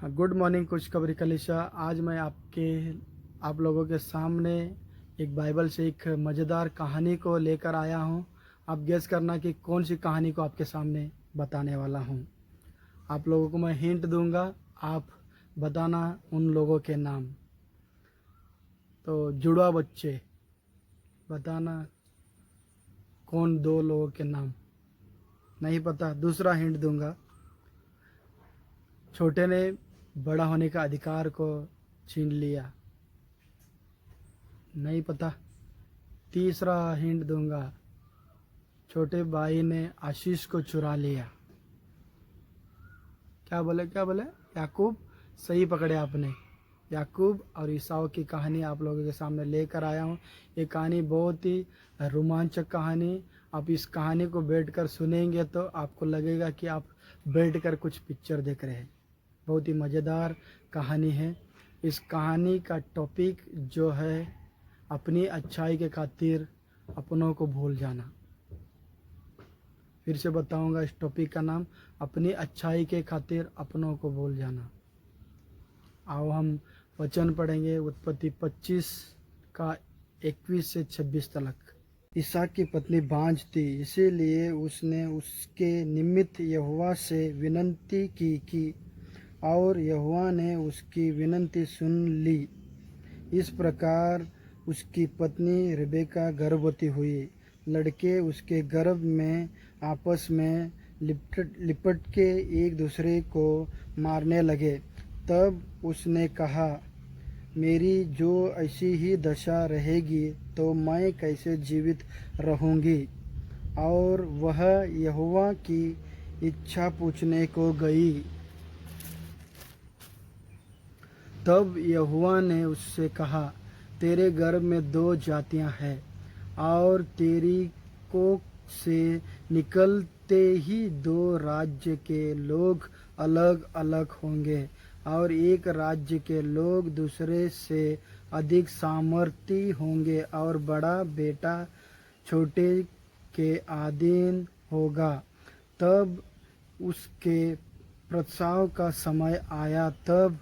Good morning खुशखबरी कलीसिया। आज मैं आप लोगों के सामने एक बाइबल से एक मज़ेदार कहानी को लेकर आया हूं। आप गेस करना कि कौन सी कहानी को आपके सामने बताने वाला हूं। आप लोगों को मैं हिंट दूंगा, आप बताना उन लोगों के नाम। तो जुड़वा बच्चे, बताना कौन दो लोगों के नाम। नहीं पता? दूसरा हिंट दूंगा, छोटे ने बड़ा होने का अधिकार को छीन लिया। नहीं पता? तीसरा हिंट दूंगा, छोटे भाई ने आशीष को चुरा लिया। क्या बोले? याकूब। सही पकड़े आपने। याकूब और ईसाऊ की कहानी आप लोगों के सामने लेकर आया हूँ। ये कहानी बहुत ही रोमांचक कहानी। आप इस कहानी को बैठकर सुनेंगे तो आपको लगेगा कि आप बैठकर कुछ पिक्चर देख रहे हैं। बहुत ही मज़ेदार कहानी है। इस कहानी का टॉपिक जो है, अपनी अच्छाई के खातिर अपनों को भूल जाना। फिर से बताऊंगा इस टॉपिक का नाम, अपनी अच्छाई के खातिर अपनों को भूल जाना। आओ हम वचन पढ़ेंगे उत्पत्ति 25 का 21 से 26 तक। इसहाक की पत्नी बांझ थी, इसीलिए उसने उसके निमित्त यहोवा से विनती की और यहोवा ने उसकी विनती सुन ली। इस प्रकार उसकी पत्नी रिबेका गर्भवती हुई। लड़के उसके गर्भ में आपस में लिपट के एक दूसरे को मारने लगे। तब उसने कहा, मेरी जो ऐसी ही दशा रहेगी तो मैं कैसे जीवित रहूँगी। और वह यहोवा की इच्छा पूछने को गई। तब यहोवा ने उससे कहा, तेरे गर्भ में 2 जातियां हैं और तेरी कोख से निकलते ही 2 राज्य के लोग अलग अलग होंगे और एक राज्य के लोग दूसरे से अधिक सामर्थी होंगे और बड़ा बेटा छोटे के अधीन होगा। तब उसके प्रसव का समय आया। तब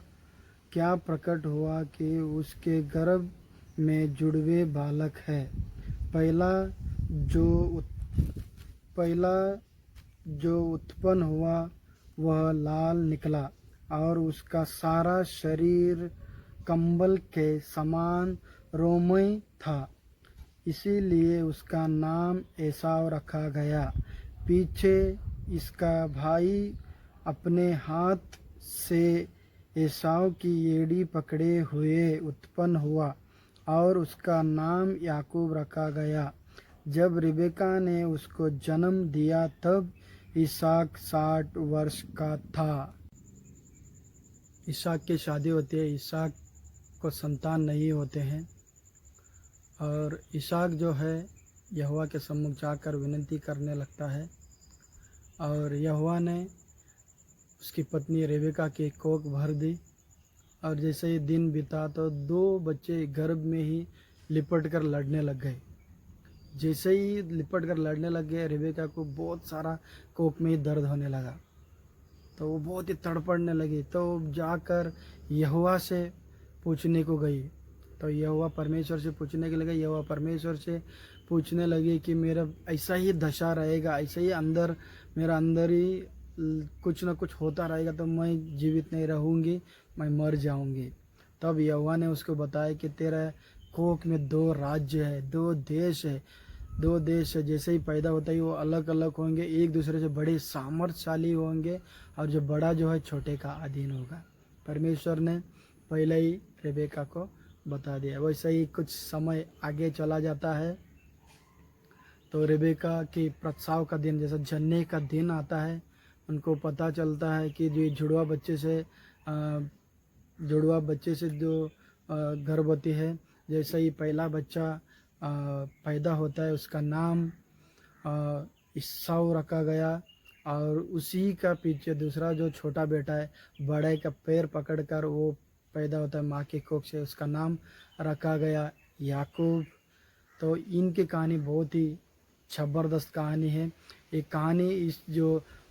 क्या प्रकट हुआ कि उसके गर्भ में जुड़वे बालक है। पहला जो उत्पन्न हुआ वह लाल निकला और उसका सारा शरीर कंबल के समान रोमई था, इसीलिए उसका नाम एसाव रखा गया। पीछे इसका भाई अपने हाथ से एसाव की एड़ी पकड़े हुए उत्पन्न हुआ और उसका नाम याकूब रखा गया। जब रिबेका ने उसको जन्म दिया तब इसहाक 60 वर्ष का था। इसहाक की शादी होती है। इसहाक को संतान नहीं होते हैं और इसहाक जो है यहोवा के सम्मुख जाकर विनती करने लगता है और यहोवा ने उसकी पत्नी रेबेका की कोख भर दी। और जैसे ही दिन बीता तो 2 बच्चे गर्भ में ही लिपट कर लड़ने लग गए। जैसे ही लिपट कर लड़ने लग गए, रेबेका को बहुत सारा कोख में ही दर्द होने लगा, तो वो बहुत ही तड़पड़ने लगी। तो जाकर यहोवा से पूछने को गई। तो यहोवा परमेश्वर से पूछने के लिए, यहोवा परमेश्वर से पूछने लगी कि मेरा ऐसा ही दशा रहेगा, ऐसा ही मेरा अंदर ही कुछ ना कुछ होता रहेगा तो मैं जीवित नहीं रहूँगी, मैं मर जाऊँगी। तब यहोवा ने उसको बताया कि तेरा कोख में 2 राज्य है, 2 देश है। 2 देश जैसे ही पैदा होता है वो अलग अलग होंगे, एक दूसरे से बड़े सामर्थ्यशाली होंगे और जो बड़ा जो है छोटे का अधीन होगा। परमेश्वर ने पहले ही रेबेका को बता दिया। वैसे ही कुछ समय आगे चला जाता है तो रेबेका की प्रसव का दिन, जैसा जनने का दिन आता है, उनको पता चलता है कि जो जुड़वा बच्चे से जो गर्भवती है। जैसे ही पहला बच्चा पैदा होता है उसका नाम ईसाऊ रखा गया और उसी का पीछे दूसरा जो छोटा बेटा है, बड़े का पैर पकड़कर वो पैदा होता है माँ की कोख से, उसका नाम रखा गया याकूब। तो इनकी कहानी बहुत ही ज़बरदस्त कहानी है। एक कहानी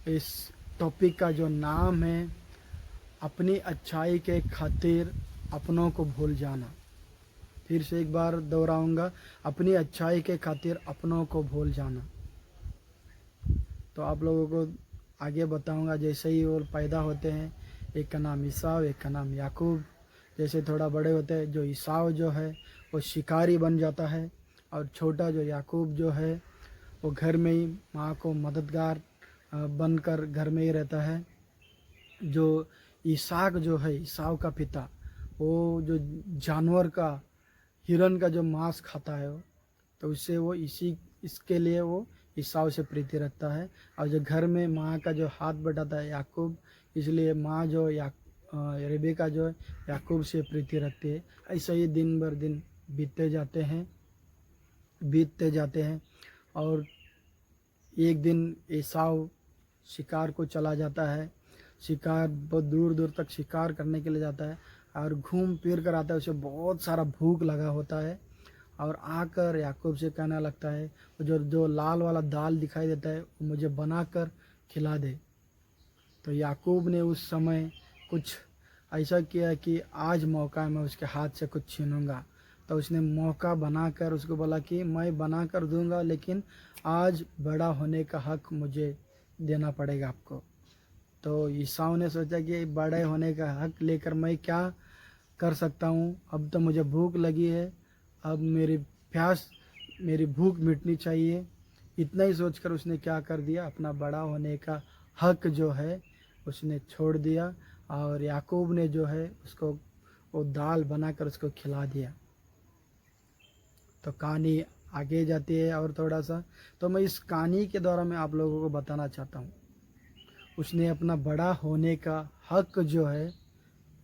इस टॉपिक का जो नाम है, अपनी अच्छाई के खातिर अपनों को भूल जाना। फिर से एक बार दोहराऊंगा, अपनी अच्छाई के खातिर अपनों को भूल जाना। तो आप लोगों को आगे बताऊंगा। जैसे ही वो पैदा होते हैं, एक का नाम ईसाव, एक का नाम याकूब। जैसे थोड़ा बड़े होते हैं, जो ईसाव जो है वो शिकारी बन जाता है, और छोटा जो याकूब जो है वो घर में ही माँ को मददगार बनकर घर में ही रहता है। जो ईसाक जो है, ईसाव का पिता, वो जो जानवर का, हिरन का जो मांस खाता है, तो उससे वो इसके लिए वो ईसाव से प्रीति रखता है। और जो घर में माँ का जो हाथ बटाता है याकूब, इसलिए माँ जो रेबेका जो है याकूब से प्रीति रखती है। ऐसा ही दिन भर दिन बीतते जाते हैं। और एक दिन ईसाव शिकार को चला जाता है। शिकार बहुत दूर दूर तक शिकार करने के लिए जाता है, और घूम फिर कर आता है। उसे बहुत सारा भूख लगा होता है, और आकर याकूब से कहने लगता है, जो लाल वाला दाल दिखाई देता है वो मुझे बनाकर खिला दे। तो याकूब ने उस समय कुछ ऐसा किया कि आज मौका है, मैं उसके हाथ से कुछ छीनूंगा। तो उसने मौका बनाकर उसको बोला कि मैं बना कर दूंगा, लेकिन आज बड़ा होने का हक मुझे देना पड़ेगा आपको। तो ईसाऊ ने सोचा कि बड़े होने का हक लेकर मैं क्या कर सकता हूँ, अब तो मुझे भूख लगी है, अब मेरी भूख मिटनी चाहिए। इतना ही सोचकर उसने क्या कर दिया, अपना बड़ा होने का हक जो है उसने छोड़ दिया, और याकूब ने जो है उसको वो दाल बनाकर उसको खिला दिया। तो कहानी आगे जाती है और थोड़ा सा, तो मैं इस कहानी के द्वारा मैं आप लोगों को बताना चाहता हूँ, उसने अपना बड़ा होने का हक जो है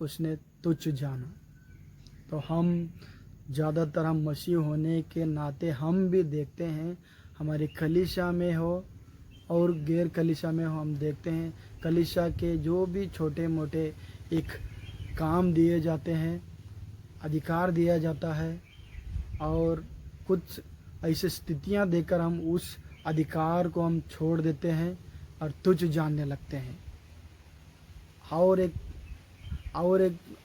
उसने तुच्छ जाना। तो हम ज़्यादातर हम मसीह होने के नाते हम भी देखते हैं, हमारी कलीसिया में हो और गैर कलीसिया में हो, हम देखते हैं कलीसिया के जो भी छोटे मोटे एक काम दिए जाते हैं, अधिकार दिया जाता है, और कुछ ऐसी स्थितियां देकर हम उस अधिकार को हम छोड़ देते हैं और तुच्छ जानने लगते हैं। और एक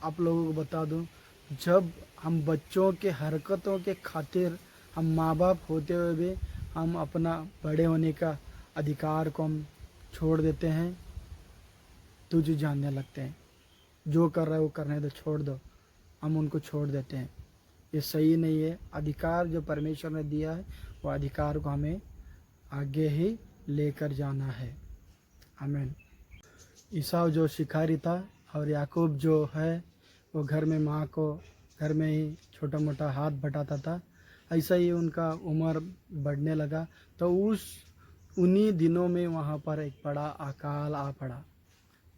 आप लोगों को बता दूं, जब हम बच्चों के हरकतों के खातिर हम माँ बाप होते हुए भी हम अपना बड़े होने का अधिकार को हम छोड़ देते हैं, तुझ जानने लगते हैं। जो कर रहा है वो करने दो, छोड़ दो, हम उनको छोड़ देते हैं। ये सही नहीं है। अधिकार जो परमेश्वर ने दिया है वो अधिकार को हमें आगे ही लेकर जाना है। आमीन। ईसाव जो शिकारी था और याकूब जो है वो घर में माँ को घर में ही छोटा मोटा हाथ बटाता था। ऐसा ही उनका उम्र बढ़ने लगा, तो उन्हीं दिनों में वहाँ पर एक बड़ा अकाल आ पड़ा।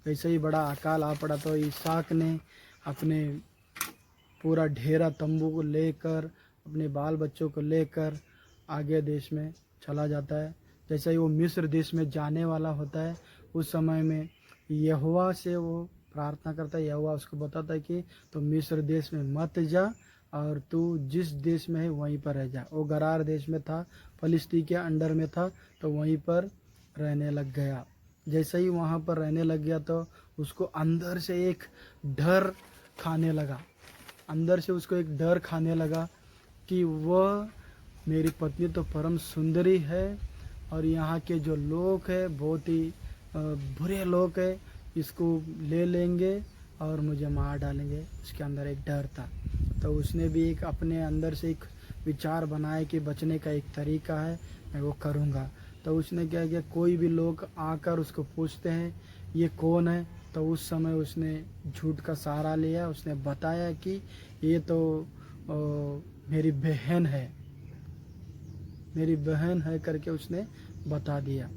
ऐसे ही बड़ा अकाल आ पड़ा, तो इसहाक ने अपने पूरा ढेरा तंबू को लेकर, अपने बाल बच्चों को लेकर आगे देश में चला जाता है। जैसे ही वो मिस्र देश में जाने वाला होता है, उस समय में यहोवा से वो प्रार्थना करता है। यहोवा उसको बताता है कि तो मिस्र देश में मत जा, और तू जिस देश में है वहीं पर रह जा। वो गरार देश में था, फलिस्ती के अंडर में था, तो वहीं पर रहने लग गया। जैसे ही वहाँ पर रहने लग गया, तो उसको अंदर से एक डर खाने लगा। अंदर से उसको एक डर खाने लगा कि वह, मेरी पत्नी तो परम सुंदरी है, और यहाँ के जो लोग हैं बहुत ही बुरे लोग हैं, इसको ले लेंगे और मुझे मार डालेंगे। उसके अंदर एक डर था। तो उसने भी एक अपने अंदर से एक विचार बनाया कि बचने का एक तरीका है, मैं वो करूँगा। तो उसने क्या किया, कोई भी लोग आकर उसको पूछते हैं ये कौन है, तो उस समय उसने झूठ का सहारा लिया। उसने बताया कि ये तो मेरी बहन है करके उसने बता दिया।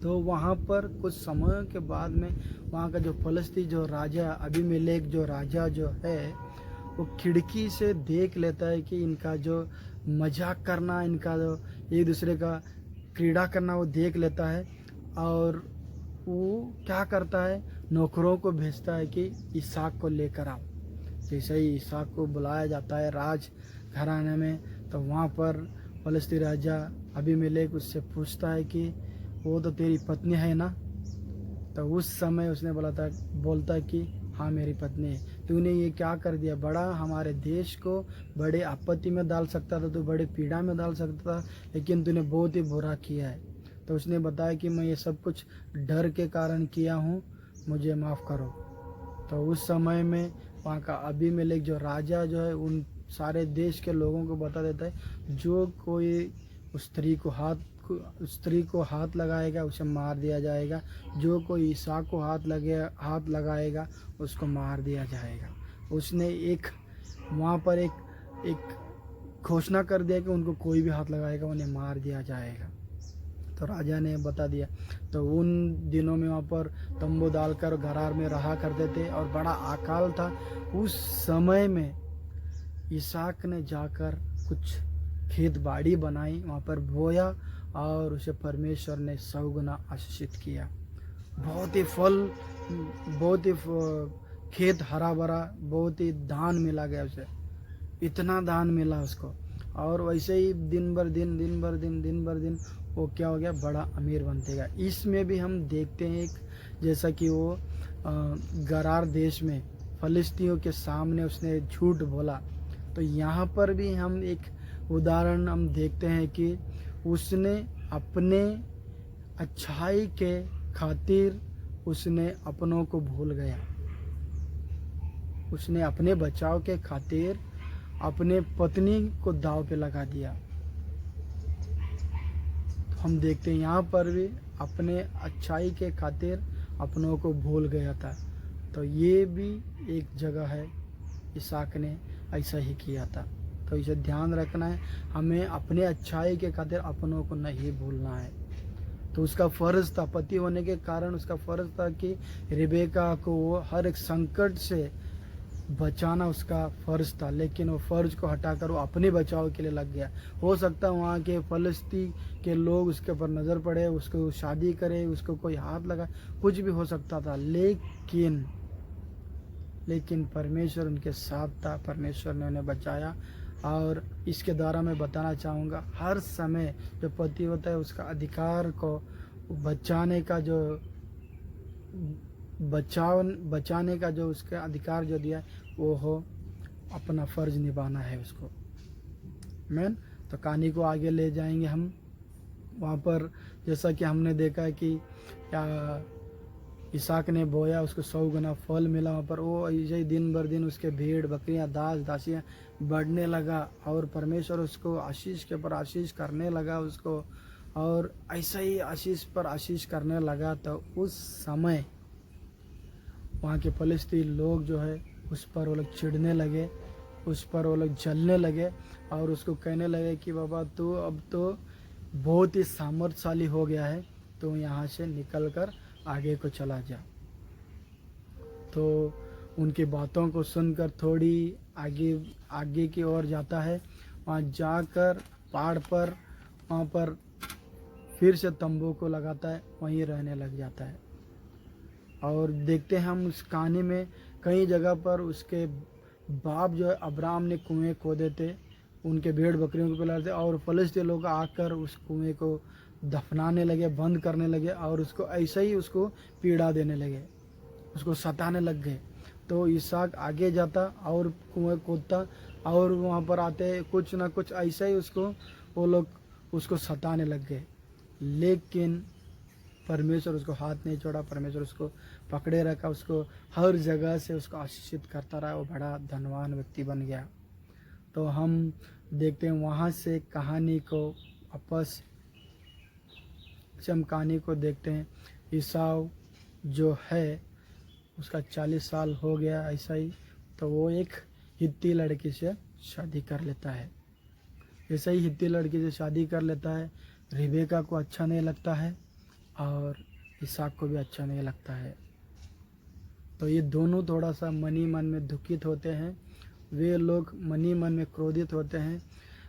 तो वहाँ पर कुछ समय के बाद में वहाँ का जो फलस्ती जो राजा अबीमेलेक जो राजा जो है, वो खिड़की से देख लेता है कि इनका जो मजाक करना, इनका जो एक दूसरे का क्रीड़ा करना वो देख लेता है। और वो क्या करता है, नौकरों को भेजता है कि इसहाक को लेकर आओ। जैसे ही इसहाक को बुलाया जाता है राज घराने में, तो वहाँ पर फलस्ती राजा अबीमेलेक उससे पूछता है कि वो तो तेरी पत्नी है ना, तो उस समय उसने बोलता कि हाँ मेरी पत्नी है। तूने ये क्या कर दिया, बड़ा हमारे देश को बड़े आपत्ति में डाल सकता था, तो बड़े पीड़ा में डाल सकता था, लेकिन तूने बहुत ही बुरा किया है। तो उसने बताया कि मैं ये सब कुछ डर के कारण किया हूँ, मुझे माफ़ करो। तो उस समय में वहाँ का अबीमेलेक जो राजा जो है उन सारे देश के लोगों को बता देता है, जो कोई उस स्त्री को हाथ लगाएगा उसे मार दिया जाएगा, जो कोई इसहाक को हाथ लगाएगा उसको मार दिया जाएगा। उसने वहाँ पर एक घोषणा कर दिया कि उनको कोई भी हाथ लगाएगा उन्हें मार दिया जाएगा। तो राजा ने बता दिया। तो उन दिनों में वहाँ पर तंबू डालकर घरार में रहा करते थे और बड़ा अकाल था। उस समय में इसहाक ने जाकर कुछ खेत बाड़ी बनाई, वहाँ पर बोया और उसे परमेश्वर ने 100 गुना आशीषित किया। बहुत ही खेत हरा भरा, बहुत ही दान मिला गया उसे, इतना दान मिला उसको। और वैसे ही दिन भर दिन वो क्या हो गया, बड़ा अमीर बनते गया। इसमें भी हम देखते हैं जैसा कि वो गरार देश में फलिस्तियों के सामने उसने झूठ बोला, तो यहाँ पर भी हम एक उदाहरण हम देखते हैं कि उसने अपने अच्छाई के खातिर उसने अपनों को भूल गया। उसने अपने बचाव के खातिर अपने पत्नी को दाव पे लगा दिया। तो हम देखते हैं यहाँ पर भी अपने अच्छाई के खातिर अपनों को भूल गया था। तो ये भी एक जगह है, इसहाक ने ऐसा ही किया था। तो इसे ध्यान रखना है, हमें अपने अच्छाई के खातिर अपनों को नहीं भूलना है। तो उसका फ़र्ज़ था, पति होने के कारण उसका फ़र्ज़ था कि रिबेका को वो हर एक संकट से बचाना उसका फ़र्ज़ था, लेकिन वो फ़र्ज़ को हटाकर वो अपने बचाव के लिए लग गया। हो सकता है वहाँ के फ़लस्तीन के लोग उसके ऊपर नज़र पड़े, उसको शादी करे, उसको कोई हाथ लगा, कुछ भी हो सकता था, लेकिन परमेश्वर उनके साथ था, परमेश्वर ने उन्हें बचाया। और इसके द्वारा मैं बताना चाहूँगा, हर समय जो पति होता है उसका अधिकार को बचाने का जो उसका अधिकार जो दिया वो हो, अपना फ़र्ज निभाना है उसको। मैन तो कहानी को आगे ले जाएंगे हम। वहाँ पर जैसा कि हमने देखा है कि इसहाक ने बोया, उसको 100 गुना फल मिला। वहाँ पर वो ऐसे ही दिन भर दिन उसके भेड़ बकरियाँ दासियाँ बढ़ने लगा और परमेश्वर उसको आशीष के ऊपर आशीष करने लगा उसको, और ऐसा ही आशीष पर आशीष करने लगा। तो उस समय वहाँ के फलिस्तीन लोग जो है उस पर वो लोग चिढ़ने लगे, उस पर वो लोग जलने लगे और उसको कहने लगे कि बाबा तू अब तो बहुत ही सामर्थ्यशाली हो गया है, तो यहाँ से निकल कर आगे को चला जा। तो उनकी बातों को सुनकर थोड़ी आगे की ओर जाता है। वहाँ जाकर पहाड़ पर वहाँ पर फिर से तंबू को लगाता है, वहीं रहने लग जाता है। और देखते हैं हम उस कहानी में कई जगह पर उसके बाप जो है अब्राहम ने कुएं खोदे थे, उनके भेड़ बकरियों को पिलाते, और फलिस्तीन लोग आकर उस कुएं को दफनाने लगे, बंद करने लगे और उसको ऐसे ही उसको पीड़ा देने लगे, उसको सताने लग गए। तो इसहाक आगे जाता और कुएं खोदता और वहाँ पर आते कुछ ना कुछ ऐसा ही वो लोग उसको सताने लग गए, लेकिन परमेश्वर उसको हाथ नहीं छोड़ा, परमेश्वर उसको पकड़े रखा, उसको हर जगह से उसको आशीषित करता रहा, वो बड़ा धनवान व्यक्ति बन गया। तो हम देखते हैं वहाँ से कहानी को वापस से हम कहानी को देखते हैं। ईसाव जो है उसका 40 साल हो गया ऐसा ही, तो वो एक हित्ती लड़की से शादी कर लेता है। ऐसा ही हित्ती लड़की से शादी कर लेता है। रिबेका को अच्छा नहीं लगता है और इसहाक को भी अच्छा नहीं लगता है। तो ये दोनों थोड़ा सा मनी मन में दुखित होते हैं, वे लोग मनी मन में क्रोधित होते हैं।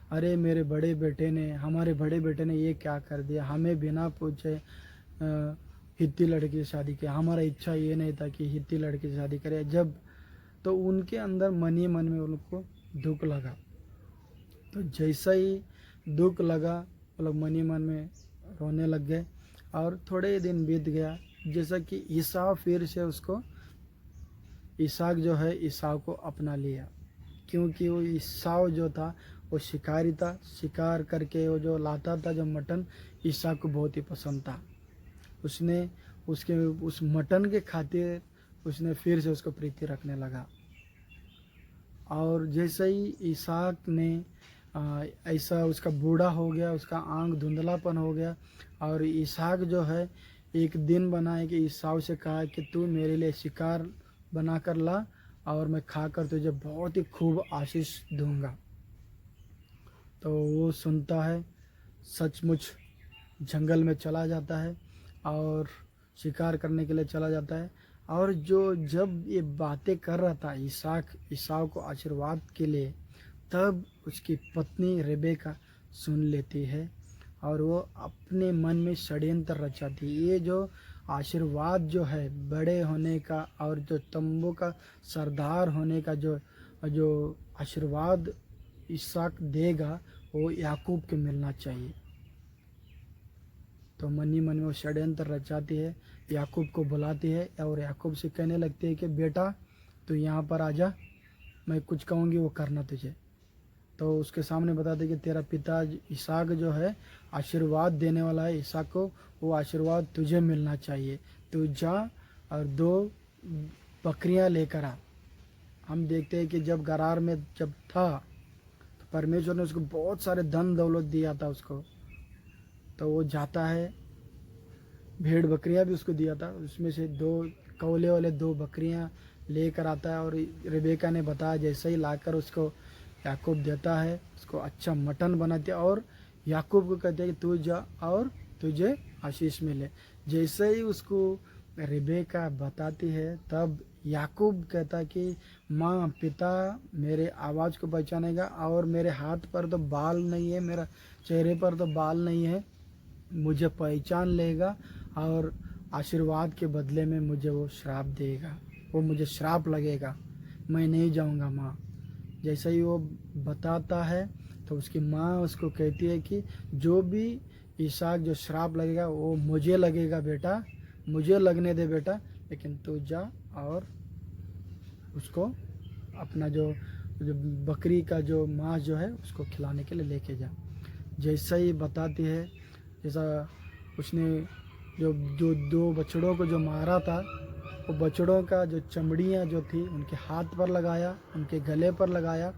अरे हमारे बड़े बेटे ने ये क्या कर दिया, हमें बिना पूछे हित्ती लड़की से शादी किया, हमारा इच्छा ये नहीं था कि हित्ती लड़की से शादी करें। जब तो उनके अंदर मनी मन में उनको दुख लगा, तो जैसा ही दुख लगा वो लोग मनी मन में रोने लग गए। और थोड़े ही दिन बीत गया, जैसा कि ईसाव फिर से उसको इसहाक जो है ईसाव को अपना लिया, क्योंकि वो ईसाव जो था वो शिकारी था, शिकार करके वो जो लाता था जो मटन, इसहाक को बहुत ही पसंद था। उसने उसके उस मटन के खातिर उसने फिर से उसको प्रीति रखने लगा। और जैसे ही इसहाक ने ऐसा उसका बूढ़ा हो गया, उसका आंख धुंधलापन हो गया, और इसहाक जो है एक दिन बनाए कि ईसाव से कहा कि तू मेरे लिए शिकार बना कर ला और मैं खाकर तुझे बहुत ही खूब आशीष दूंगा। तो वो सुनता है, सचमुच जंगल में चला जाता है और शिकार करने के लिए चला जाता है। और जब ये बातें कर रहा था ईसाव को आशीर्वाद के लिए, तब उसकी पत्नी रेबेका सुन लेती है और वो अपने मन में षड्यंत्र रचाती है। ये जो आशीर्वाद जो है बड़े होने का और जो तंबू का सरदार होने का जो जो आशीर्वाद इसहाक देगा वो याकूब को मिलना चाहिए। तो मन ही मन में वो षड्यंत्र रचाती है, याकूब को बुलाती है और याकूब से कहने लगती है कि बेटा तू यहाँ पर आ जा, मैं कुछ कहूँगी वो करना तुझे। तो उसके सामने बताते कि तेरा पिता इसहाक जो है आशीर्वाद देने वाला है इसहाक को, वो आशीर्वाद तुझे मिलना चाहिए। तू जा और 2 बकरियां लेकर आ। हम देखते हैं कि जब गरार में जब था तो परमेश्वर ने उसको बहुत सारे धन दौलत दिया था उसको। तो वो जाता है, भेड़ बकरियां भी उसको दिया था, उसमें से 2 कौले वाले 2 बकरियां लेकर आता है। और रेबेका ने बताया जैसे ही लाकर उसको याकूब देता है, उसको अच्छा मटन बनाते हैं और याकूब को कहते हैं कि तू जा और तुझे आशीष मिले। जैसे ही उसको रेबेका बताती है तब याकूब कहता कि माँ पिता मेरे आवाज़ को पहचानेगा और मेरे हाथ पर तो बाल नहीं है, मेरा चेहरे पर तो बाल नहीं है, मुझे पहचान लेगा और आशीर्वाद के बदले में मुझे वो श्राप देगा, वो मुझे श्राप लगेगा, मैं नहीं जाऊंगा माँ। जैसे ही वो बताता है तो उसकी माँ उसको कहती है कि जो भी इसहाक जो श्राप लगेगा वो मुझे लगेगा बेटा, मुझे लगने दे बेटा, लेकिन तू जा और उसको अपना जो बकरी का जो मांस जो है उसको खिलाने के लिए लेके जा। जैसा ही बताती है, जैसा उसने जो जो 2 बछड़ों को जो मारा था, वो बछड़ों का जो चमड़ियाँ जो थी उनके हाथ पर लगाया, उनके गले पर लगाया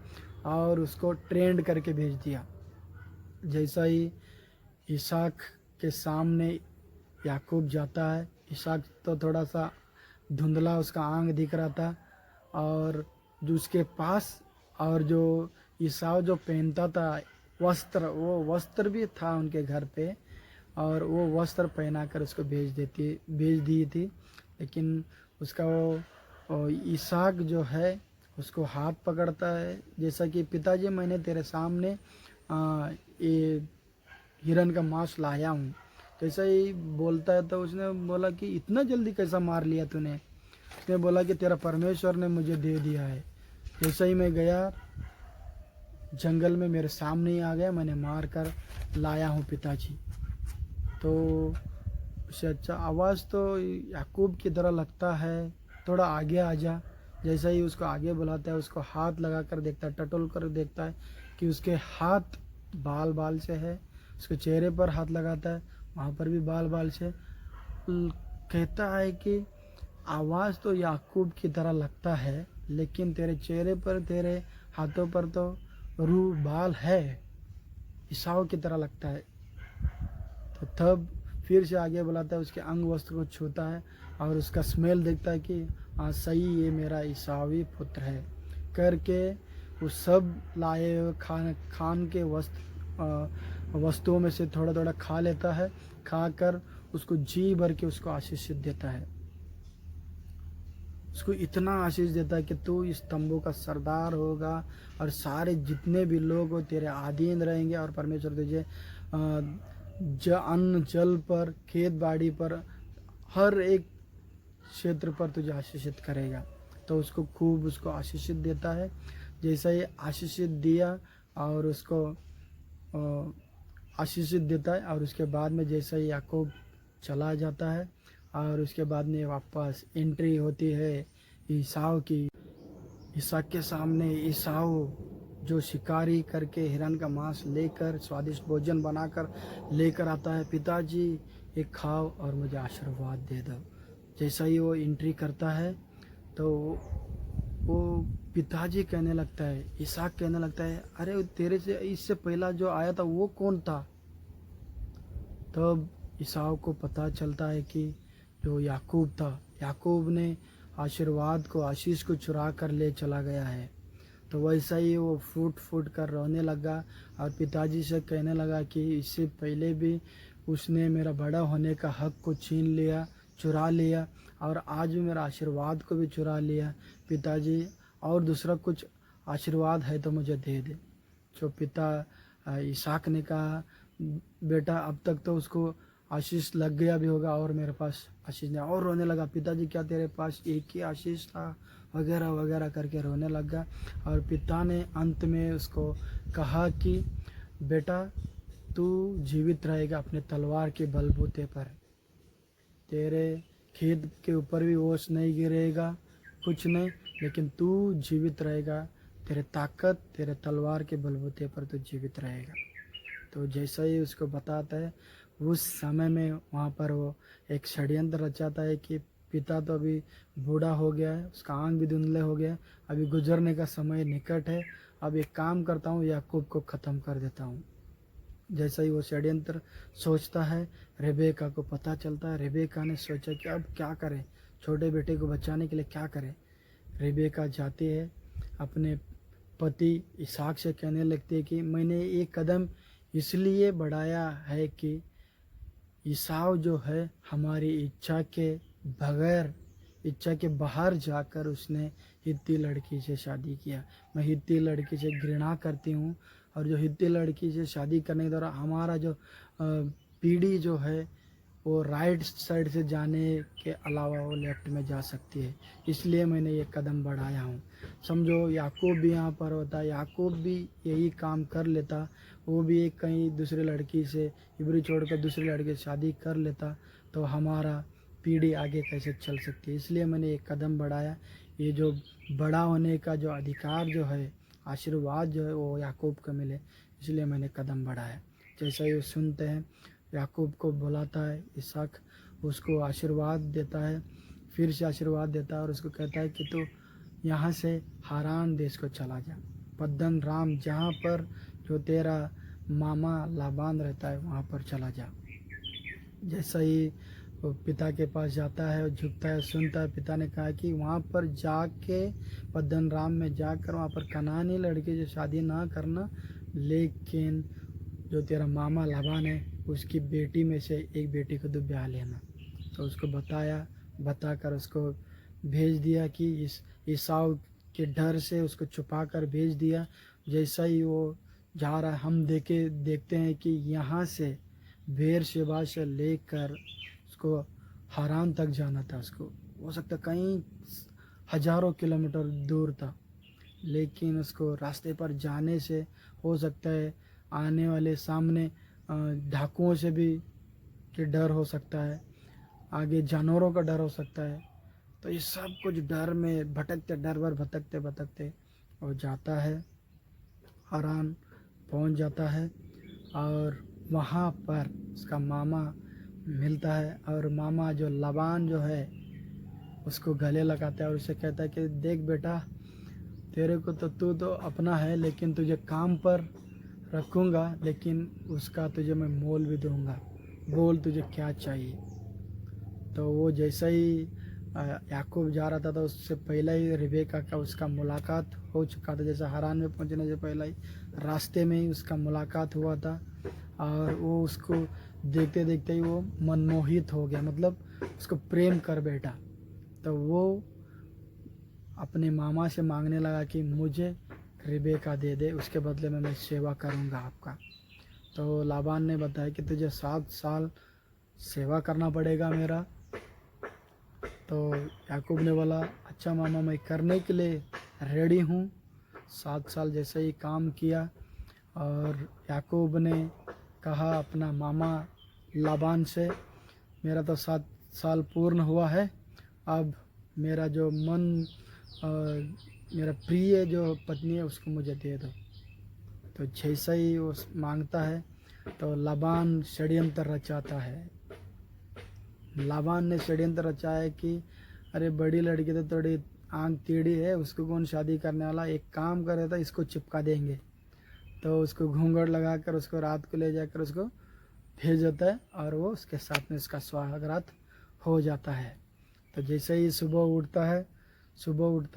और उसको ट्रेंड करके भेज दिया। जैसा ही इसहाक के सामने याकूब जाता है, इसहाक तो थोड़ा सा धुंधला उसका आंख दिख रहा था, और जो उसके पास और जो ईसाव जो पहनता था वस्त्र, वो वस्त्र भी था उनके घर पे, और वो वस्त्र पहना कर उसको भेज दी थी। लेकिन उसका वो इसहाक जो है उसको हाथ पकड़ता है, जैसा कि पिताजी मैंने तेरे सामने ये हिरन का मांस लाया हूँ। कैसा ही बोलता है तो उसने बोला कि इतना जल्दी कैसा मार लिया तूने। उसने बोला कि तेरा परमेश्वर ने मुझे दे दिया है। जैसे ही मैं गया जंगल में मेरे सामने ही आ गया, मैंने मार कर लाया हूँ पिताजी। तो उससे अच्छा आवाज़ तो याकूब की तरह लगता है, थोड़ा आगे आ जा। जैसा ही उसको आगे बुलाता है उसको हाथ लगा कर देखता है, टटोल कर देखता है कि उसके हाथ बाल बाल से है। उसके चेहरे पर हाथ लगाता है, वहाँ पर भी बाल बाल से। कहता है कि आवाज़ तो याकूब की तरह लगता है, लेकिन तेरे चेहरे पर तेरे हाथों पर तो रूह बाल है, ईसाव की तरह लगता है। तो तब फिर से आगे बुलाता है, उसके अंग वस्त्र को छूता है और उसका स्मेल देखता है कि हाँ सही ये मेरा ईसावी पुत्र है करके वो सब लाए हुए खान के वस्तुओं में से थोड़ा थोड़ा खा लेता है। खाकर उसको जी भर के उसको आशीष देता है। उसको इतना आशीष देता है कि तू इस तंबू का सरदार होगा और सारे जितने भी लोग हो तेरे अधीन रहेंगे, और परमेश्वर तुझे अन्न जल पर, खेत बाड़ी पर, हर एक क्षेत्र पर तुझे आशीषित करेगा। तो उसको खूब उसको आशीषित देता है। जैसा ही आशीषित दिया और उसको आशीषित देता है, और उसके बाद में जैसा ही याकूब चला जाता है और उसके बाद में वापस एंट्री होती है ईसाव की। इसहाक के सामने ईसाव जो शिकारी करके हिरन का मांस लेकर स्वादिष्ट भोजन बनाकर लेकर आता है, पिताजी ये खाओ और मुझे आशीर्वाद दे दो। जैसा ही वो एंट्री करता है तो वो पिताजी कहने लगता है, इसहाक कहने लगता है, अरे तेरे से इससे पहला जो आया था वो कौन था? तब ईसाव को पता चलता है कि जो याकूब था, याकूब ने आशीर्वाद को, आशीष को चुरा कर ले चला गया है। तो वैसा ही वो फूट फूट कर रोने लगा और पिताजी से कहने लगा कि इससे पहले भी उसने मेरा बड़ा होने का हक को छीन लिया, चुरा लिया, और आज भी मेरा आशीर्वाद को भी चुरा लिया। पिताजी और दूसरा कुछ आशीर्वाद है तो मुझे दे दे। जो पिता इसहाक ने कहा, बेटा अब तक तो उसको आशीष लग गया भी होगा और मेरे पास आशीष नहीं। और रोने लगा, पिताजी क्या तेरे पास एक ही आशीष था, वगैरह वगैरह करके रोने लगा। और पिता ने अंत में उसको कहा कि बेटा तू जीवित रहेगा अपने तलवार के बलबूते पर, तेरे खेत के ऊपर भी ओस नहीं गिरेगा, कुछ नहीं, लेकिन तू जीवित रहेगा, तेरे ताकत तेरे तलवार के बलबूते पर तू जीवित रहेगा। तो जैसा ही उसको बताता है, उस समय में वहाँ पर वो एक षड्यंत्र रचाता है कि पिता तो अभी बूढ़ा हो गया है, उसका आंख भी धुंधले हो गया है, अभी गुजरने का समय निकट है, अब एक काम करता हूँ, याकूब को ख़त्म कर देता हूँ। जैसा ही वो षड्यंत्र सोचता है, रेबेका को पता चलता है। रेबेका ने सोचा कि अब क्या करें, छोटे बेटे को बचाने के लिए क्या करें। रेबेका जाती है, अपने पति इसहाक से कहने लगती है कि मैंने एक कदम इसलिए बढ़ाया है कि ईसाव जो है हमारी इच्छा के बगैर, इच्छा के बाहर जाकर उसने हित्ती लड़की से शादी किया। मैं हित्ती लड़की से घृणा करती हूँ, और जो हित्ती लड़की से शादी करने के द्वारा हमारा जो पीढ़ी जो है वो राइट साइड से जाने के अलावा वो लेफ्ट में जा सकती है, इसलिए मैंने ये कदम बढ़ाया हूँ। समझो याकूब भी यहाँ पर होता, याकूब भी यही काम कर लेता, वो भी एक कहीं दूसरी लड़की से, इब्री छोड़कर दूसरी लड़की से शादी कर लेता, तो हमारा पीढ़ी आगे कैसे चल सकती है। इसलिए मैंने एक कदम बढ़ाया, ये जो बड़ा होने का जो अधिकार जो है, आशीर्वाद जो है वो याकूब को मिले, इसलिए मैंने कदम बढ़ाया। जैसा ही वो सुनते हैं, याकूब को बुलाता है इसहाक, उसको आशीर्वाद देता है, फिर से आशीर्वाद देता है और उसको कहता है कि तू यहाँ से हारान देश को चला जा, पद्दन राम जहाँ पर जो तेरा मामा लाबान रहता है वहाँ पर चला जा। जैसा ही वो पिता के पास जाता है और झुकता है, सुनता है, पिता ने कहा कि वहाँ पर जाके पद्दन राम में जाकर वहाँ पर कनानी लड़की से शादी ना करना, लेकिन जो तेरा मामा लाबान है उसकी बेटी में से एक बेटी को तो ब्याह लेना। तो उसको बताकर उसको भेज दिया कि इस ईसाव के डर से उसको छुपा कर भेज दिया। जैसा ही वो जा रहा है, हम देखते हैं कि यहाँ से बेरशेबा से लेकर उसको हारान तक जाना था, उसको हो सकता कहीं हज़ारों किलोमीटर दूर था, लेकिन उसको रास्ते पर जाने से हो सकता है आने वाले सामने डाकुओं से भी के डर हो सकता है, आगे जानवरों का डर हो सकता है। तो ये सब कुछ डर में भटकते, डर भर भटकते भटकते और जाता है, हारान पहुंच जाता है, और वहाँ पर उसका मामा मिलता है, और मामा जो लाबान जो है उसको गले लगाता है और उसे कहता है कि देख बेटा, तेरे को तो तू तो अपना है, लेकिन तुझे काम पर रखूँगा, लेकिन उसका तुझे मैं मोल भी दूँगा, बोल तुझे क्या चाहिए। तो वो जैसा ही याकूब जा रहा था तो उससे पहले ही रिबेका का उसका मुलाकात हो चुका था। जैसे हारान में पहुंचने से पहले ही रास्ते में ही उसका मुलाकात हुआ था, और वो उसको देखते देखते ही वो मनमोहित हो गया, मतलब उसको प्रेम कर बैठा। तो वो अपने मामा से मांगने लगा कि मुझे रिबेका दे दे, उसके बदले में मैं सेवा करूँगा आपका। तो लाबान ने बताया कि तुझे 7 साल सेवा करना पड़ेगा मेरा। तो याकूब ने बोला, अच्छा मामा, मैं करने के लिए रेडी हूँ। 7 साल जैसे ही काम किया, और याकूब ने कहा अपना मामा लाबान से, मेरा तो साल पूर्ण हुआ है, अब मेरा जो मन और मेरा प्रिय जो पत्नी है उसको मुझे दे दो। तो जैसा ही वो मांगता है तो लाबान षड्यंत्र रचाता है। लाबान ने षड्यंत्र रचा है कि अरे बड़ी लड़की तो थोड़ी आंख टेढ़ी है, उसको कौन शादी करने वाला, एक काम करे तो इसको चिपका देंगे। तो उसको घूंघट लगाकर उसको रात को ले जाकर उसको भेज देता है और वो उसके साथ में उसका सुहागरात हो जाता है। तो जैसे ही सुबह उठता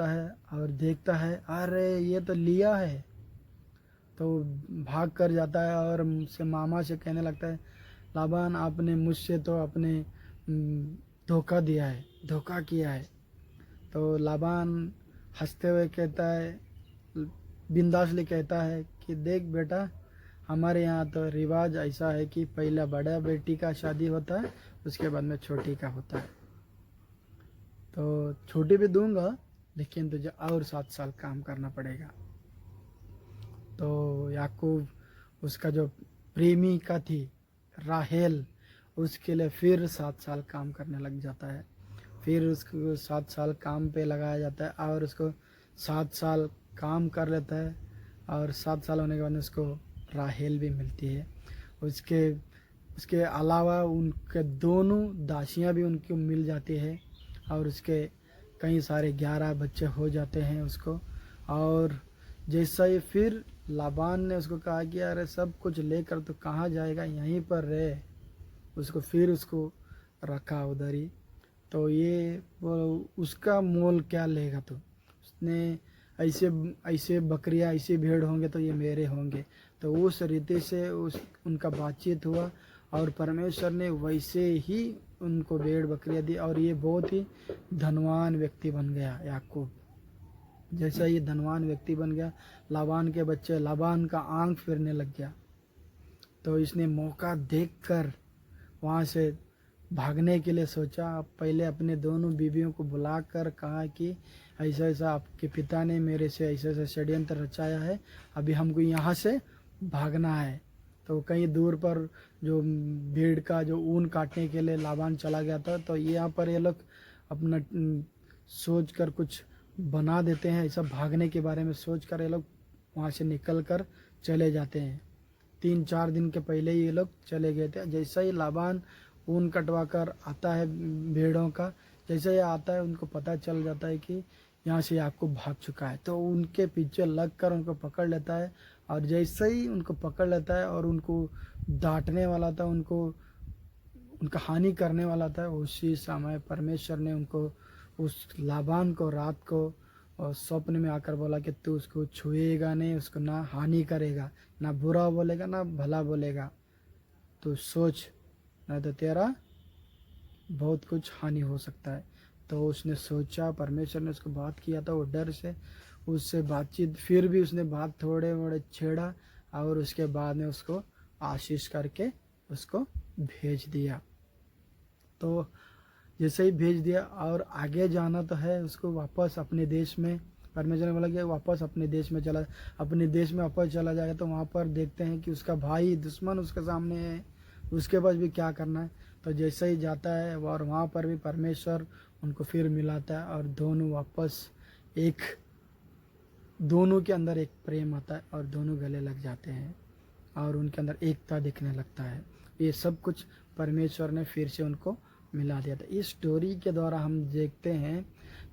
है और देखता है अरे ये तो लिया है, तो भाग कर जाता है और उसके मामा से कहने लगता है लाबान आपने मुझसे तो अपने धोखा दिया है, धोखा किया है। तो लाबान हंसते हुए कहता है, बिंदासली कहता है कि देख बेटा, हमारे यहाँ तो रिवाज ऐसा है कि पहला बड़ा बेटी का शादी होता है, उसके बाद में छोटी का होता है। तो छोटी भी दूंगा लेकिन तुझे और 7 साल काम करना पड़ेगा। तो याकूब उसका जो प्रेमिका थी राहेल, उसके लिए फिर 7 साल काम करने लग जाता है। फिर उसको 7 साल काम पे लगाया जाता है और उसको 7 साल काम कर लेता है और 7 साल होने के बाद उसको राहेल भी मिलती है। उसके उसके अलावा उनके दोनों दासियां भी उनको मिल जाती है और उसके कई सारे 11 बच्चे हो जाते हैं उसको। और जैसा ही फिर लाबान ने उसको कहा कि अरे सब कुछ लेकर तो कहाँ जाएगा, यहीं पर रहे, उसको फिर उसको रखा उधर ही। तो ये वो उसका मोल क्या लेगा, तो उसने ऐसे ऐसे बकरियां ऐसे भेड़ होंगे तो ये मेरे होंगे। तो उस रीति से उनका बातचीत हुआ और परमेश्वर ने वैसे ही उनको भेड़ बकरियां दी और ये बहुत ही धनवान व्यक्ति बन गया याकूब। जैसा ये धनवान व्यक्ति बन गया, लाबान के बच्चे, लाबान का आंख फिरने लग गया। तो इसने मौका देखकर वहाँ से भागने के लिए सोचा। पहले अपने दोनों बीवियों को बुलाकर कहा कि ऐसा ऐसा आपके पिता ने मेरे से ऐसा ऐसा षड्यंत्र रचाया है, अभी हमको यहाँ से भागना है। तो कहीं दूर पर जो भेड़ का जो ऊन काटने के लिए लाबान चला गया था, तो यहाँ पर ये लोग अपना सोच कर कुछ बना देते हैं, ऐसा भागने के बारे में सोच कर ये लोग वहाँ से निकल कर चले जाते हैं। 3-4 दिन के पहले ही ये लोग चले गए थे। जैसा ही लाबान ऊन कटवा कर आता है भेड़ों का, जैसे ही आता है उनको पता चल जाता है कि यहाँ से याकूब भाग चुका है। तो उनके पीछे लग कर उनको पकड़ लेता है और जैसे ही उनको पकड़ लेता है और उनको डांटने वाला था, उनको उनका हानि करने वाला था, उसी समय परमेश्वर ने उनको उस लाबान को रात को और स्वप्न में आकर बोला कि तू उसको छुएगा नहीं, उसको ना हानि करेगा, ना बुरा बोलेगा ना भला बोलेगा, तो सोच नहीं तो तेरा बहुत कुछ हानि हो सकता है। तो उसने सोचा, परमेश्वर ने उसको बात किया था, वो डर से उससे बातचीत, फिर भी उसने बात थोड़े मोड़े छेड़ा और उसके बाद में उसको आशीष करके उसको भेज दिया। तो जैसे ही भेज दिया और आगे जाना तो है उसको वापस अपने देश में, परमेश्वर ने बोला कि वापस अपने देश में वापस चला जाएगा। तो वहाँ पर देखते हैं कि उसका भाई दुश्मन उसके सामने है, उसके पास भी क्या करना है। तो जैसे ही जाता है और वहाँ पर भी परमेश्वर उनको फिर मिलाता है और दोनों वापस एक, दोनों के अंदर एक प्रेम आता है और दोनों गले लग जाते हैं और उनके अंदर एकता दिखने लगता है। ये सब कुछ परमेश्वर ने फिर से उनको मिला दिया था। इस स्टोरी के द्वारा हम देखते हैं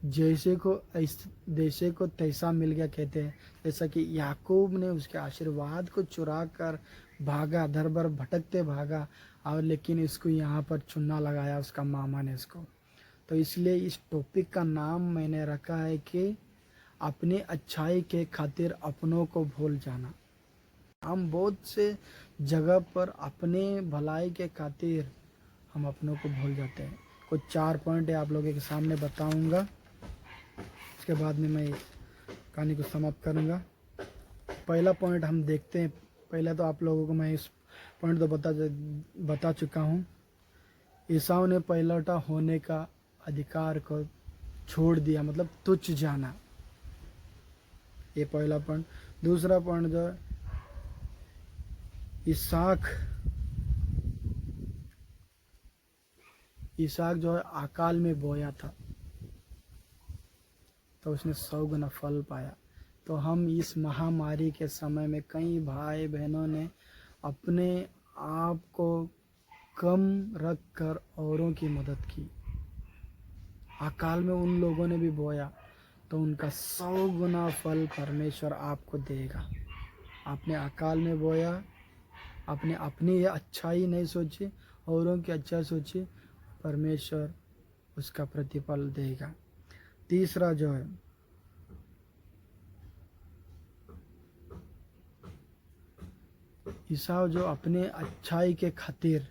जैसे को तैसा मिल गया कहते हैं, जैसा कि याकूब ने उसके आशीर्वाद को चुरा कर भागा, दर भर भटकते भागा और लेकिन इसको यहाँ पर चुना लगाया उसका मामा ने इसको। तो इसलिए इस टॉपिक का नाम मैंने रखा है कि अपने अच्छाई के खातिर अपनों को भूल जाना। हम बहुत से जगह पर अपने भलाई के खातिर हम अपनों को भूल जाते हैं। कुछ 4 पॉइंट है आप लोगों के सामने बताऊंगा, उसके बाद में मैं कहानी को समाप्त करूंगा। पहला पॉइंट हम देखते हैं। पहले तो आप लोगों को मैं इस पॉइंट तो बता चुका हूँ। ईसाऊ ने पहलौठा होने का अधिकार को छोड़ दिया, मतलब तुच्छ जाना, ये पहला पॉइंट। दूसरा पॉइंट जो इसहाक जो है अकाल में बोया था तो उसने 100 गुना फल पाया। तो हम इस महामारी के समय में कई भाई बहनों ने अपने आप को कम रख कर औरों की मदद की। अकाल में उन लोगों ने भी बोया तो उनका 100 गुना फल परमेश्वर आपको देगा। आपने अकाल में बोया, आपने अपनी अच्छाई नहीं सोची, औरों की अच्छा सोची, परमेश्वर उसका प्रतिफल देगा। तीसरा जो है, ईसाव जो अपने अच्छाई के खातिर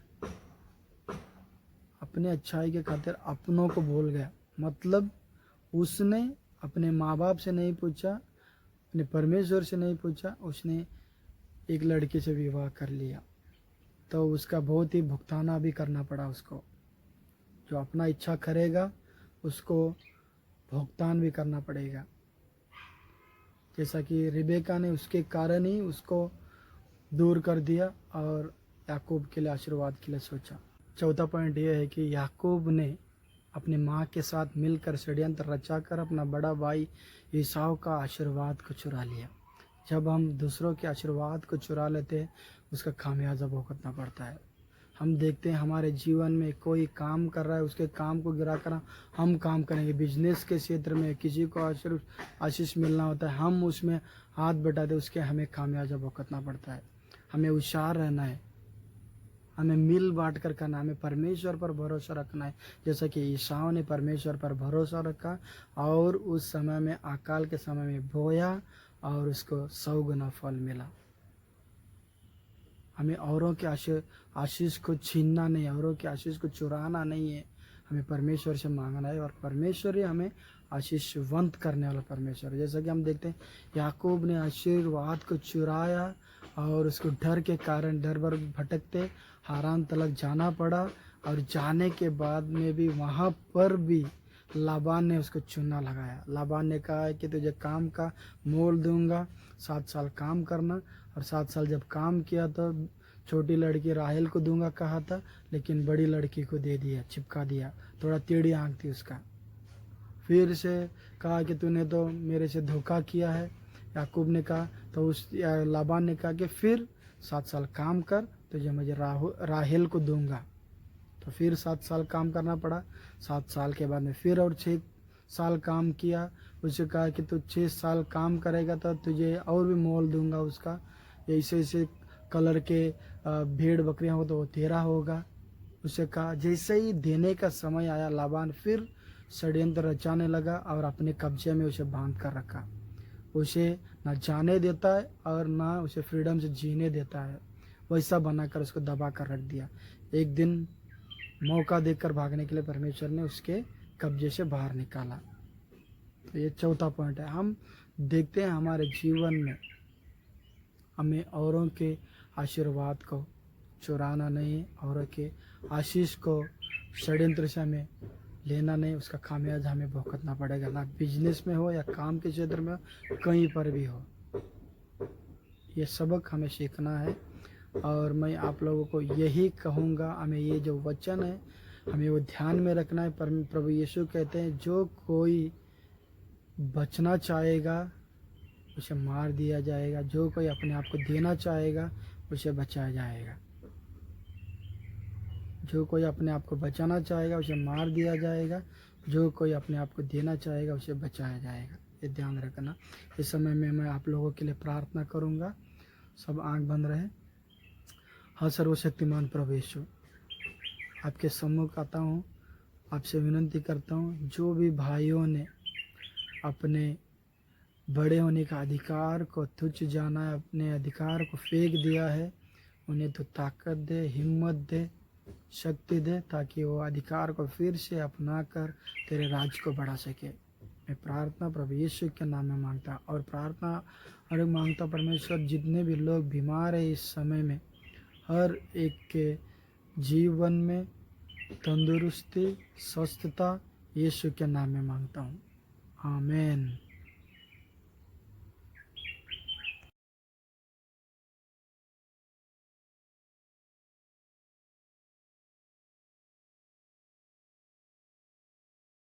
अपनों को भूल गया। मतलब उसने अपने माँ बाप से नहीं पूछा, अपने परमेश्वर से नहीं पूछा, उसने एक लड़की से विवाह कर लिया। तो उसका बहुत ही भुगताना भी करना पड़ा उसको। जो अपना इच्छा करेगा उसको भुगतान भी करना पड़ेगा। जैसा कि रिबेका ने उसके कारण ही उसको दूर कर दिया और याकूब के लिए आशीर्वाद के लिए सोचा। चौथा पॉइंट यह है कि याकूब ने अपनी माँ के साथ मिलकर षड्यंत्र रचाकर अपना बड़ा भाई ईसाव का आशीर्वाद को चुरा लिया। जब हम दूसरों के आशीर्वाद को चुरा लेते हैं उसका खामियाजा भुगतना पड़ता है। हम देखते हैं हमारे जीवन में कोई काम कर रहा है, उसके काम को गिरा कर हम काम करेंगे। बिजनेस के क्षेत्र में किसी को आशीष मिलना होता है, हम उसमें हाथ बटाते, उसके हमें खामियाजा भुगतना पड़ता है। हमें होशियार रहना है, हमें मिल बांट कर करना, हमें परमेश्वर पर भरोसा रखना है। जैसा कि ईसाव ने परमेश्वर पर भरोसा रखा और उस समय में अकाल के समय में बोया और उसको 100 गुना फल मिला। हमें औरों के आशीष को छीनना नहीं, औरों के आशीष को चुराना नहीं है। हमें परमेश्वर से मांगना है और परमेश्वर ही हमें आशीषवंत करने वाला परमेश्वर है। जैसा कि हम देखते हैं याकूब ने आशीर्वाद को चुराया और उसको डर के कारण डर भर भटकते हारान तलक जाना पड़ा। और जाने के बाद में भी वहाँ पर भी लाबान ने उसको चूना लगाया। लाबान ने कहा कि तुझे काम का मोल दूंगा, 7 साल काम करना। और 7 साल जब काम किया तो छोटी लड़की राहेल को दूंगा कहा था, लेकिन बड़ी लड़की को दे दिया, चिपका दिया। थोड़ा टेढ़ी आंख थी उसका। फिर से कहा कि तूने तो मेरे से धोखा किया है। याकूब ने कहा तो उस लाबान ने कहा कि फिर 7 साल काम कर, तुझे मुझे राहेल को दूंगा। तो फिर 7 साल काम करना पड़ा। 7 साल के बाद में फिर और 6 साल काम किया। उसे कहा कि तू 6 साल काम करेगा तो तुझे और भी मोल दूंगा उसका, ऐसे ऐसे कलर के भेड़ बकरियां हो तो वो तेरा होगा। उसे कहा। जैसे ही देने का समय आया लाबान फिर षड्यंत्र रचाने लगा और अपने कब्जे में उसे बांध कर रखा। उसे ना जाने देता है और ना उसे फ्रीडम से जीने देता है, वैसा बनाकर उसको दबा कर रख दिया। एक दिन मौका देकर भागने के लिए परमेश्वर ने उसके कब्जे से बाहर निकाला। तो ये चौथा पॉइंट है। हम देखते हैं हमारे जीवन में हमें औरों के आशीर्वाद को चुराना नहीं, औरों के आशीष को षड्यंत्र से हमें लेना नहीं, उसका खामियाजा हमें भुगतना पड़ेगा। ना बिजनेस में हो या काम के क्षेत्र में हो, कहीं पर भी हो। ये सबक हमें सीखना है और मैं आप लोगों को यही कहूँगा, हमें ये जो वचन है हमें वो ध्यान में रखना है। प्रभु यीशु कहते हैं जो कोई बचना चाहेगा उसे मार दिया जाएगा, जो कोई अपने आप को देना चाहेगा उसे बचाया जाएगा। जो कोई अपने आप को बचाना चाहेगा उसे मार दिया जाएगा, जो कोई अपने आप को देना चाहेगा उसे बचाया जाएगा। ये ध्यान रखना। इस समय में मैं आप लोगों के लिए प्रार्थना करूँगा। सब आंख बंद रहे। हाँ, सर्वशक्तिमान प्रभु यीशु, आपके सम्मुख आता हूँ, आपसे विनती करता हूँ, जो भी भाइयों ने अपने बड़े होने का अधिकार को तुच्छ जाना है, अपने अधिकार को फेंक दिया है, उन्हें तो ताकत दे, हिम्मत दे, शक्ति दे, ताकि वो अधिकार को फिर से अपना कर तेरे राज को बढ़ा सके। मैं प्रार्थना प्रभु यीशु के नाम में मांगता और प्रार्थना और मांगता परमेश्वर, जितने भी लोग बीमार है इस समय में, हर एक के जीवन में तंदुरुस्ती, स्वस्थता यीशु के नाम में मांगता हूँ। आमीन।